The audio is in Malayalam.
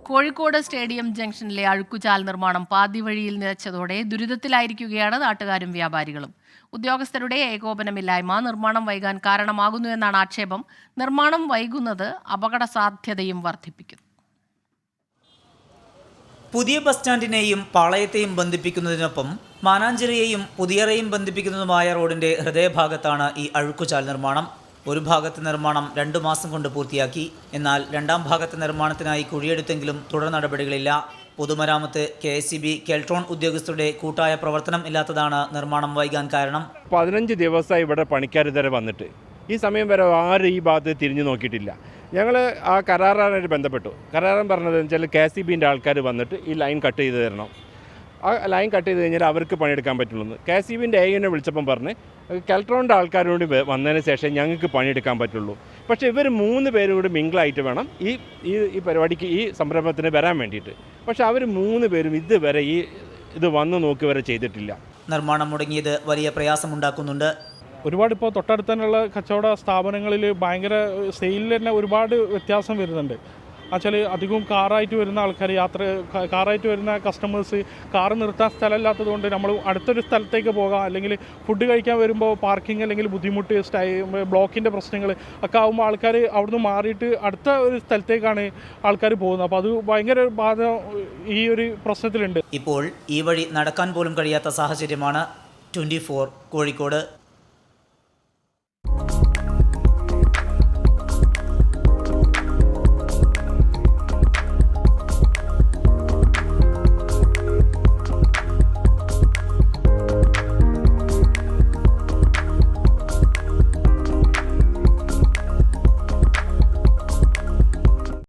കോഴിക്കോട് സ്റ്റേഡിയം ജംഗ്ഷനിലെ അഴുക്കുചാൽ നിർമ്മാണം പാതിവഴിയിൽ നിലച്ചതോടെ ദുരിതത്തിലായിരിക്കുകയാണ് നാട്ടുകാരും വ്യാപാരികളും. ഉദ്യോഗസ്ഥരുടെ ഏകോപനമില്ലായ്മ നിർമ്മാണം വൈകാൻ കാരണമാകുന്നുവെന്നാണ് ആക്ഷേപം. നിർമ്മാണം വൈകുന്നത് അപകട സാധ്യതയും വർദ്ധിപ്പിക്കുന്നു. പുതിയ ബസ് സ്റ്റാൻഡിനെയും പാളയത്തെയും ബന്ധിപ്പിക്കുന്നതിനൊപ്പം മാനാഞ്ചിറയെയും പുതിയറയും ബന്ധിപ്പിക്കുന്നതുമായ റോഡിന്റെ ഹൃദയഭാഗത്താണ് ഈ അഴുക്കുചാൽ നിർമ്മാണം. ഒരു ഭാഗത്തെ നിർമ്മാണം 2 മാസം കൊണ്ട് പൂർത്തിയാക്കി. എന്നാൽ രണ്ടാം ഭാഗത്തെ നിർമ്മാണത്തിനായി കുഴിയെടുത്തെങ്കിലും തുടർ നടപടികളില്ല. പൊതുമരാമത്ത്, KSEB, കെൽട്രോൺ ഉദ്യോഗസ്ഥരുടെ കൂട്ടായ പ്രവർത്തനം ഇല്ലാത്തതാണ് നിർമ്മാണം വൈകാൻ കാരണം. 15 ദിവസമായി ഇവിടെ പണിക്കാർ ഇതുവരെ വന്നിട്ട് ഈ സമയം വരെ ആരും ഈ ഭാഗത്ത് തിരിഞ്ഞു നോക്കിയിട്ടില്ല. ഞങ്ങൾ ആ കരാറുകാരായിട്ട് ബന്ധപ്പെട്ടു. കരാറുകാരൻ പറഞ്ഞത് വെച്ചാൽ KSEBൻ്റെ ആൾക്കാർ വന്നിട്ട് ഈ ലൈൻ കട്ട് ചെയ്ത് തരണം. ആ ലൈൻ കട്ട് ചെയ്ത് കഴിഞ്ഞാൽ അവർക്ക് പണിയെടുക്കാൻ പറ്റുള്ളൂ. KSEBൻ്റെ AEനെ വിളിച്ചപ്പം പറഞ്ഞ് കെൽട്രോണിൻ്റെ ആൾക്കാരോട് വന്നതിന് ശേഷം ഞങ്ങൾക്ക് പണിയെടുക്കാൻ പറ്റുള്ളൂ. പക്ഷേ ഇവർ 3 പേരും കൂടി മിങ്കിളായിട്ട് വേണം ഈ പരിപാടിക്ക്, ഈ സംരംഭത്തിന് വരാൻ വേണ്ടിയിട്ട്. പക്ഷേ അവർ 3 പേരും ഇതുവരെ ഇത് വന്ന് നോക്കി വരെ ചെയ്തിട്ടില്ല. നിർമ്മാണം മുടങ്ങിയത് വലിയ പ്രയാസമുണ്ടാക്കുന്നുണ്ട്. ഒരുപാട് ഇപ്പോൾ തൊട്ടടുത്തുള്ള കച്ചവട സ്ഥാപനങ്ങളിൽ ഭയങ്കര സെയിലിൽ തന്നെ ഒരുപാട് വ്യത്യാസം വരുന്നുണ്ട്. എന്നുവെച്ചാൽ അധികവും കാറായിട്ട് വരുന്ന ആൾക്കാർ, കാറായിട്ട് വരുന്ന കസ്റ്റമേഴ്സ് കാറ് നിർത്താൻ സ്ഥലമില്ലാത്തതുകൊണ്ട് നമ്മൾ അടുത്തൊരു സ്ഥലത്തേക്ക് പോകാം, അല്ലെങ്കിൽ ഫുഡ് കഴിക്കാൻ വരുമ്പോൾ പാർക്കിംഗ് അല്ലെങ്കിൽ ബുദ്ധിമുട്ട്, ബ്ലോക്കിൻ്റെ പ്രശ്നങ്ങൾ ഒക്കെ ആകുമ്പോൾ ആൾക്കാർ അവിടുന്ന് മാറിയിട്ട് അടുത്ത ഒരു സ്ഥലത്തേക്കാണ് ആൾക്കാർ പോകുന്നത്. അപ്പോൾ അത് ഭയങ്കര ബാധ ഈ ഒരു പ്രശ്നത്തിലുണ്ട്. ഇപ്പോൾ ഈ വഴി നടക്കാൻ പോലും കഴിയാത്ത സാഹചര്യമാണ്. 24 കോഴിക്കോട്.